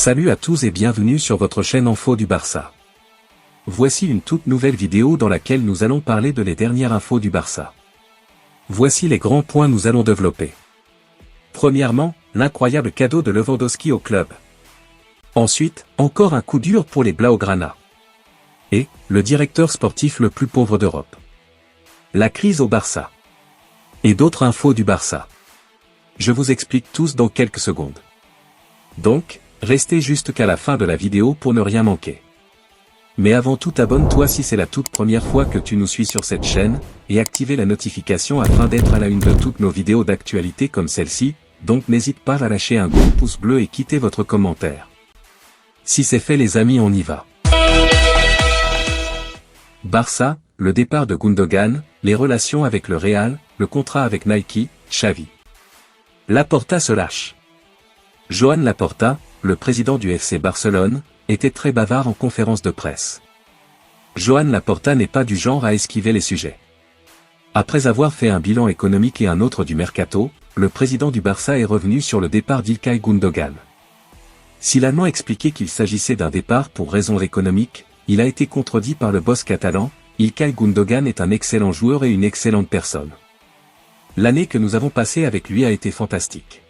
Salut à tous et bienvenue sur votre chaîne Info du Barça. Voici une toute nouvelle vidéo dans laquelle nous allons parler de les dernières infos du Barça. Voici les grands points nous allons développer. Premièrement, l'incroyable cadeau de Lewandowski au club. Ensuite, encore un coup dur pour les Blaugrana. Et, le directeur sportif le plus pauvre d'Europe. La crise au Barça. Et d'autres infos du Barça. Je vous explique tous dans quelques secondes. Donc, restez jusqu'à la fin de la vidéo pour ne rien manquer. Mais avant tout, abonne-toi si c'est la toute première fois que tu nous suis sur cette chaîne, et activez la notification afin d'être à la une de toutes nos vidéos d'actualité comme celle-ci, donc n'hésite pas à lâcher un gros pouce bleu et quitter votre commentaire. Si c'est fait les amis, on y va. Barça, le départ de Gundogan, les relations avec le Real, le contrat avec Nike, Xavi. Laporta se lâche. Joan Laporta, le président du FC Barcelone, était très bavard en conférence de presse. Joan Laporta n'est pas du genre à esquiver les sujets. Après avoir fait un bilan économique et un autre du mercato, le président du Barça est revenu sur le départ d'Ilkay Gundogan. S'il a expliqué qu'il s'agissait d'un départ pour raisons économiques, il a été contredit par le boss catalan. Ilkay Gundogan est un excellent joueur et une excellente personne. L'année que nous avons passée avec lui a été fantastique.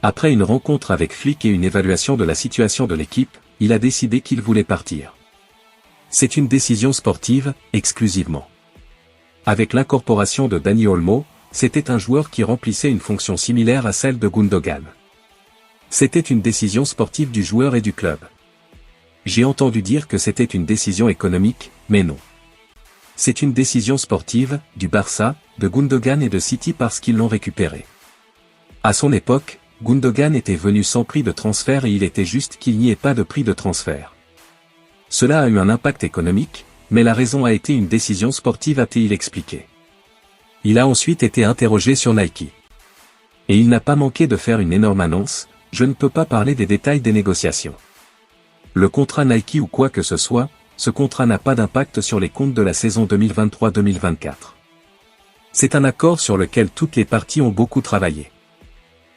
Après une rencontre avec Flick et une évaluation de la situation de l'équipe, il a décidé qu'il voulait partir. C'est une décision sportive, exclusivement. Avec l'incorporation de Dani Olmo, c'était un joueur qui remplissait une fonction similaire à celle de Gundogan. C'était une décision sportive du joueur et du club. J'ai entendu dire que c'était une décision économique, mais non. C'est une décision sportive, du Barça, de Gundogan et de City parce qu'ils l'ont récupéré. À son époque, Gundogan était venu sans prix de transfert et il était juste qu'il n'y ait pas de prix de transfert. Cela a eu un impact économique, mais la raison a été une décision sportive, a-t-il expliqué. Il a ensuite été interrogé sur Nike. Et il n'a pas manqué de faire une énorme annonce: je ne peux pas parler des détails des négociations. Le contrat Nike ou quoi que ce soit, ce contrat n'a pas d'impact sur les comptes de la saison 2023-2024. C'est un accord sur lequel toutes les parties ont beaucoup travaillé.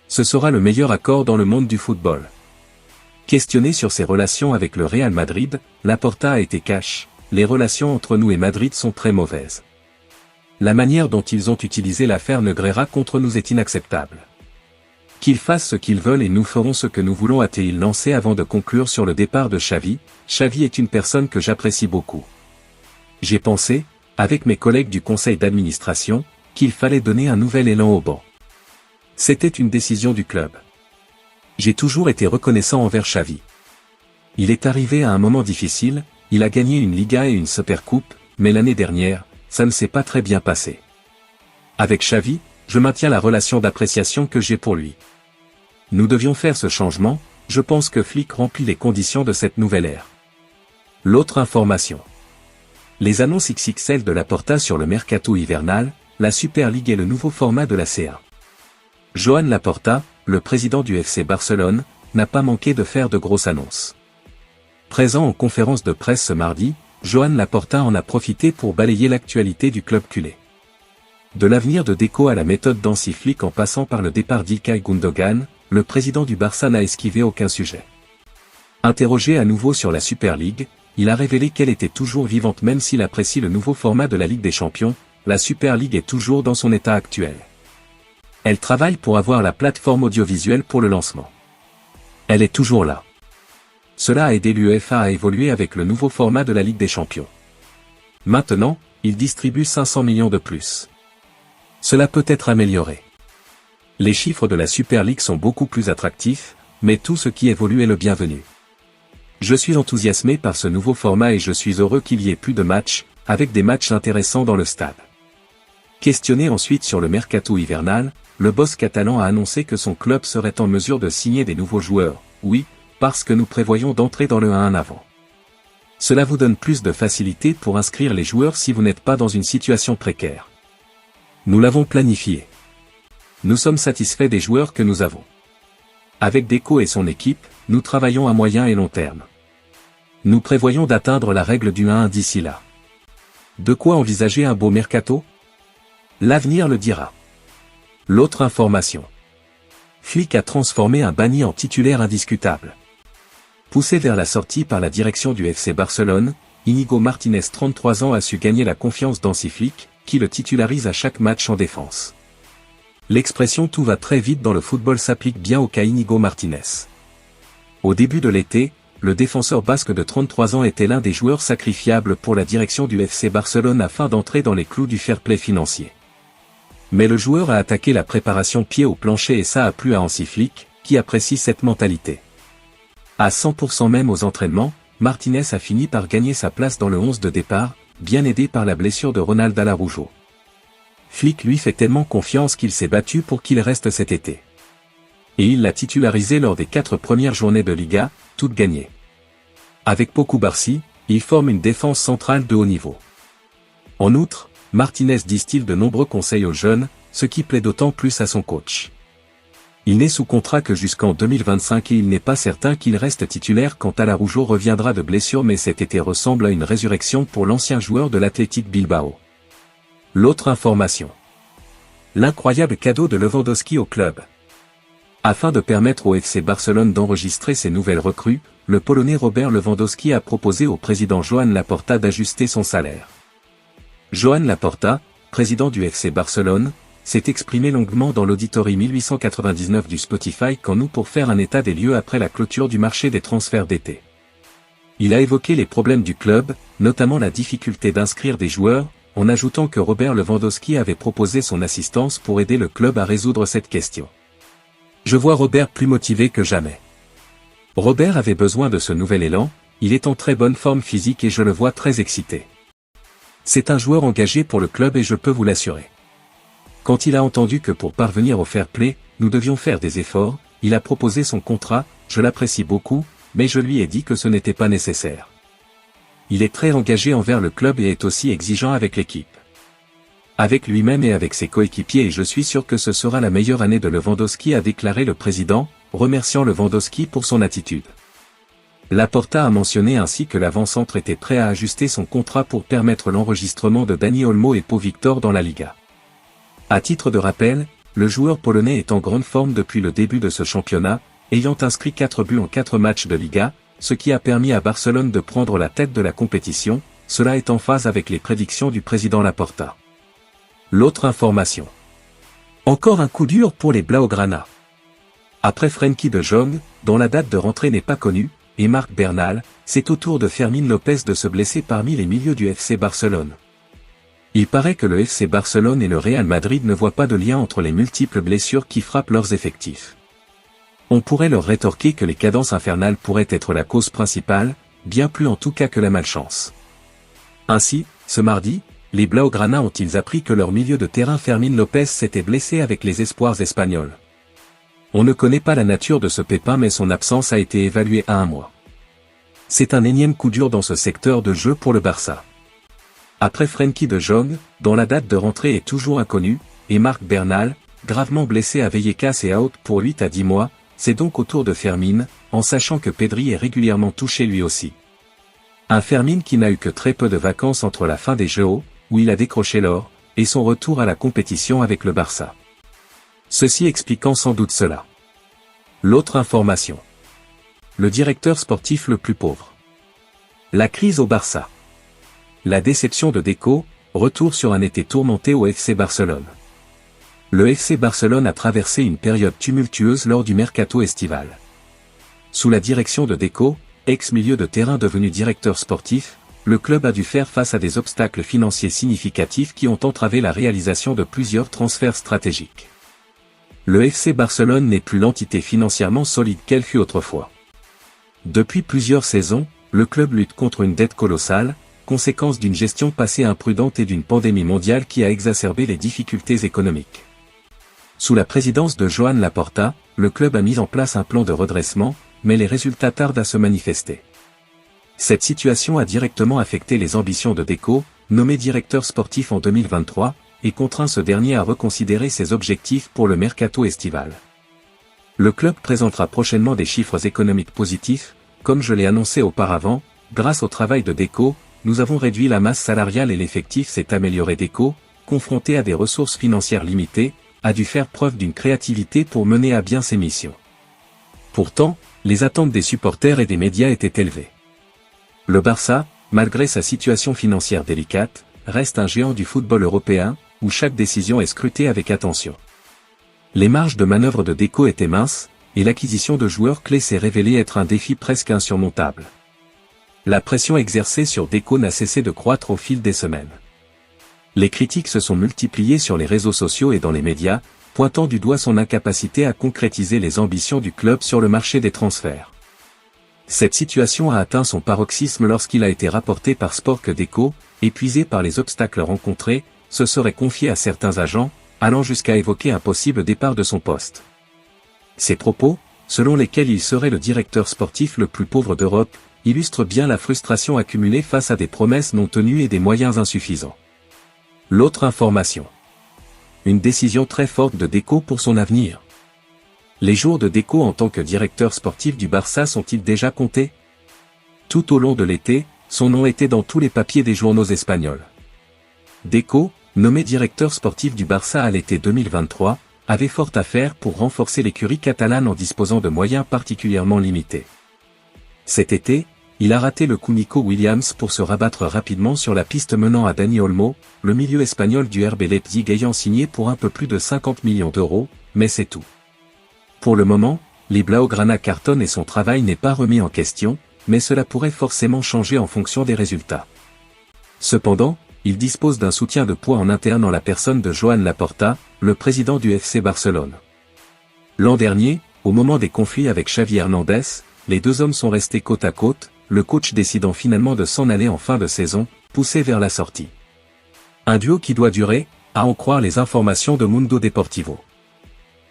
Ce sera le meilleur accord dans le monde du football. Questionné sur ses relations avec le Real Madrid, Laporta a été cash: les relations entre nous et Madrid sont très mauvaises. La manière dont ils ont utilisé l'affaire Negreira contre nous est inacceptable. Qu'ils fassent ce qu'ils veulent et nous ferons ce que nous voulons, a-t-il lancé avant de conclure sur le départ de Xavi. Xavi est une personne que j'apprécie beaucoup. J'ai pensé, avec mes collègues du conseil d'administration, qu'il fallait donner un nouvel élan au banc. C'était une décision du club. J'ai toujours été reconnaissant envers Xavi. Il est arrivé à un moment difficile, il a gagné une Liga et une Supercoupe, mais l'année dernière, ça ne s'est pas très bien passé. Avec Xavi, je maintiens la relation d'appréciation que j'ai pour lui. Nous devions faire ce changement, je pense que Flick remplit les conditions de cette nouvelle ère. L'autre information. Les annonces XXL de Laporta sur le mercato hivernal, la Super League et le nouveau format de la C1. Joan Laporta, le président du FC Barcelone, n'a pas manqué de faire de grosses annonces. Présent en conférence de presse ce mardi, Joan Laporta en a profité pour balayer l'actualité du club culé. De l'avenir de Deco à la méthode d'Hansi Flick en passant par le départ d'Ilkay Gundogan, le président du Barça n'a esquivé aucun sujet. Interrogé à nouveau sur la Super League, il a révélé qu'elle était toujours vivante même s'il apprécie le nouveau format de la Ligue des Champions. La Super League est toujours dans son état actuel. Elle travaille pour avoir la plateforme audiovisuelle pour le lancement. Elle est toujours là. Cela a aidé l'UEFA à évoluer avec le nouveau format de la Ligue des Champions. Maintenant, il distribue 500 millions de plus. Cela peut être amélioré. Les chiffres de la Super League sont beaucoup plus attractifs, mais tout ce qui évolue est le bienvenu. Je suis enthousiasmé par ce nouveau format et je suis heureux qu'il y ait plus de matchs, avec des matchs intéressants dans le stade. Questionné ensuite sur le mercato hivernal, le boss catalan a annoncé que son club serait en mesure de signer des nouveaux joueurs. Oui, parce que nous prévoyons d'entrer dans le 1 avant. Cela vous donne plus de facilité pour inscrire les joueurs si vous n'êtes pas dans une situation précaire. Nous l'avons planifié. Nous sommes satisfaits des joueurs que nous avons. Avec Deco et son équipe, nous travaillons à moyen et long terme. Nous prévoyons d'atteindre la règle du 1 d'ici là. De quoi envisager un beau mercato? L'avenir le dira. L'autre information. Flick a transformé un banni en titulaire indiscutable. Poussé vers la sortie par la direction du FC Barcelone, Íñigo Martínez 33 ans a su gagner la confiance d'Hansi Flick, qui le titularise à chaque match en défense. L'expression « tout va très vite dans le football » s'applique bien au cas Íñigo Martínez. Au début de l'été, le défenseur basque de 33 ans était l'un des joueurs sacrifiables pour la direction du FC Barcelone afin d'entrer dans les clous du fair play financier. Mais le joueur a attaqué la préparation pied au plancher et ça a plu à Hansi Flick, qui apprécie cette mentalité. À 100% même aux entraînements, Martínez a fini par gagner sa place dans le 11 de départ, bien aidé par la blessure de Ronald Araujo. Flick lui fait tellement confiance qu'il s'est battu pour qu'il reste cet été. Et il l'a titularisé lors des 4 premières journées de Liga, toutes gagnées. Avec Pau Cubarsí, il forme une défense centrale de haut niveau. En outre, Martínez distille de nombreux conseils aux jeunes, ce qui plaît d'autant plus à son coach. Il n'est sous contrat que jusqu'en 2025 et il n'est pas certain qu'il reste titulaire quand Araujo reviendra de blessure, mais cet été ressemble à une résurrection pour l'ancien joueur de l'Athletic Bilbao. L'autre information. L'incroyable cadeau de Lewandowski au club. Afin de permettre au FC Barcelone d'enregistrer ses nouvelles recrues, le Polonais Robert Lewandowski a proposé au président Joan Laporta d'ajuster son salaire. Joan Laporta, président du FC Barcelone, s'est exprimé longuement dans l'Auditory 1899 du Spotify qu'en août pour faire un état des lieux après la clôture du marché des transferts d'été. Il a évoqué les problèmes du club, notamment la difficulté d'inscrire des joueurs, en ajoutant que Robert Lewandowski avait proposé son assistance pour aider le club à résoudre cette question. Je vois Robert plus motivé que jamais. Robert avait besoin de ce nouvel élan, il est en très bonne forme physique et je le vois très excité. C'est un joueur engagé pour le club et je peux vous l'assurer. Quand il a entendu que pour parvenir au fair play, nous devions faire des efforts, il a proposé son contrat, je l'apprécie beaucoup, mais je lui ai dit que ce n'était pas nécessaire. Il est très engagé envers le club et est aussi exigeant avec l'équipe. Avec lui-même et avec ses coéquipiers et je suis sûr que ce sera la meilleure année de Lewandowski, a déclaré le président, remerciant Lewandowski pour son attitude. Laporta a mentionné ainsi que l'avant-centre était prêt à ajuster son contrat pour permettre l'enregistrement de Dani Olmo et Pau Victor dans la Liga. À titre de rappel, le joueur polonais est en grande forme depuis le début de ce championnat, ayant inscrit 4 buts en 4 matchs de Liga, ce qui a permis à Barcelone de prendre la tête de la compétition, cela est en phase avec les prédictions du président Laporta. L'autre information. Encore un coup dur pour les Blaugrana. Après Frenkie de Jong, dont la date de rentrée n'est pas connue, et Marc Bernal, c'est au tour de Fermín López de se blesser parmi les milieux du FC Barcelone. Il paraît que le FC Barcelone et le Real Madrid ne voient pas de lien entre les multiples blessures qui frappent leurs effectifs. On pourrait leur rétorquer que les cadences infernales pourraient être la cause principale, bien plus en tout cas que la malchance. Ainsi, ce mardi, les Blaugrana ont-ils appris que leur milieu de terrain Fermín López s'était blessé avec les espoirs espagnols. On ne connaît pas la nature de ce pépin mais son absence a été évaluée à 1 mois. C'est un énième coup dur dans ce secteur de jeu pour le Barça. Après Frenkie de Jong, dont la date de rentrée est toujours inconnue, et Marc Bernal, gravement blessé à Vallecas et out pour 8 à 10 mois, c'est donc au tour de Fermín, en sachant que Pedri est régulièrement touché lui aussi. Un Fermín qui n'a eu que très peu de vacances entre la fin des Jeux, où il a décroché l'or, et son retour à la compétition avec le Barça. Ceci expliquant sans doute cela. L'autre information. Le directeur sportif le plus pauvre. La crise au Barça. La déception de Deco, retour sur un été tourmenté au FC Barcelone. Le FC Barcelone a traversé une période tumultueuse lors du mercato estival. Sous la direction de Deco, ex-milieu de terrain devenu directeur sportif, le club a dû faire face à des obstacles financiers significatifs qui ont entravé la réalisation de plusieurs transferts stratégiques. Le FC Barcelone n'est plus l'entité financièrement solide qu'elle fut autrefois. Depuis plusieurs saisons, le club lutte contre une dette colossale, conséquence d'une gestion passée imprudente et d'une pandémie mondiale qui a exacerbé les difficultés économiques. Sous la présidence de Joan Laporta, le club a mis en place un plan de redressement, mais les résultats tardent à se manifester. Cette situation a directement affecté les ambitions de Deco, nommé directeur sportif en 2023, et contraint ce dernier à reconsidérer ses objectifs pour le mercato estival. Le club présentera prochainement des chiffres économiques positifs, comme je l'ai annoncé auparavant, grâce au travail de Deco, nous avons réduit la masse salariale et l'effectif s'est amélioré. Deco, confronté à des ressources financières limitées, a dû faire preuve d'une créativité pour mener à bien ses missions. Pourtant, les attentes des supporters et des médias étaient élevées. Le Barça, malgré sa situation financière délicate, reste un géant du football européen, où chaque décision est scrutée avec attention. Les marges de manœuvre de Deco étaient minces, et l'acquisition de joueurs clés s'est révélée être un défi presque insurmontable. La pression exercée sur Deco n'a cessé de croître au fil des semaines. Les critiques se sont multipliées sur les réseaux sociaux et dans les médias, pointant du doigt son incapacité à concrétiser les ambitions du club sur le marché des transferts. Cette situation a atteint son paroxysme lorsqu'il a été rapporté par Sport que Deco, épuisé par les obstacles rencontrés, se serait confié à certains agents, allant jusqu'à évoquer un possible départ de son poste. Ces propos, selon lesquels il serait le directeur sportif le plus pauvre d'Europe, illustrent bien la frustration accumulée face à des promesses non tenues et des moyens insuffisants. L'autre information. Une décision très forte de Deco pour son avenir. Les jours de Deco en tant que directeur sportif du Barça sont-ils déjà comptés? Tout au long de l'été, son nom était dans tous les papiers des journaux espagnols. Deco, nommé directeur sportif du Barça à l'été 2023, avait fort à faire pour renforcer l'écurie catalane en disposant de moyens particulièrement limités. Cet été, il a raté le coup Nico Williams pour se rabattre rapidement sur la piste menant à Dani Olmo, le milieu espagnol du RB Leipzig ayant signé pour un peu plus de 50 millions d'euros, mais c'est tout. Pour le moment, les Blaugrana cartonnent et son travail n'est pas remis en question, mais cela pourrait forcément changer en fonction des résultats. Cependant, il dispose d'un soutien de poids en interne en la personne de Joan Laporta, le président du FC Barcelone. L'an dernier, au moment des conflits avec Xavi Hernandez, les deux hommes sont restés côte à côte, le coach décidant finalement de s'en aller en fin de saison, poussé vers la sortie. Un duo qui doit durer, à en croire les informations de Mundo Deportivo.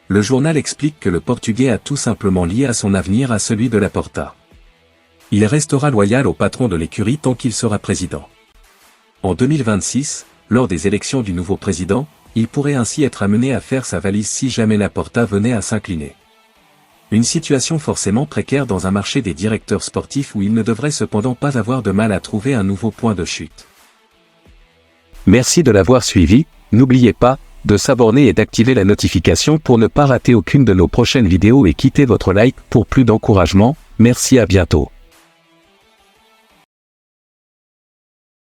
Le journal explique que le Portugais a tout simplement lié à son avenir à celui de Laporta. Il restera loyal au patron de l'écurie tant qu'il sera président. En 2026, lors des élections du nouveau président, il pourrait ainsi être amené à faire sa valise si jamais Laporta venait à s'incliner. Une situation forcément précaire dans un marché des directeurs sportifs où il ne devrait cependant pas avoir de mal à trouver un nouveau point de chute. Merci de l'avoir suivi, n'oubliez pas de s'abonner et d'activer la notification pour ne pas rater aucune de nos prochaines vidéos et quittez votre like pour plus d'encouragement, merci à bientôt.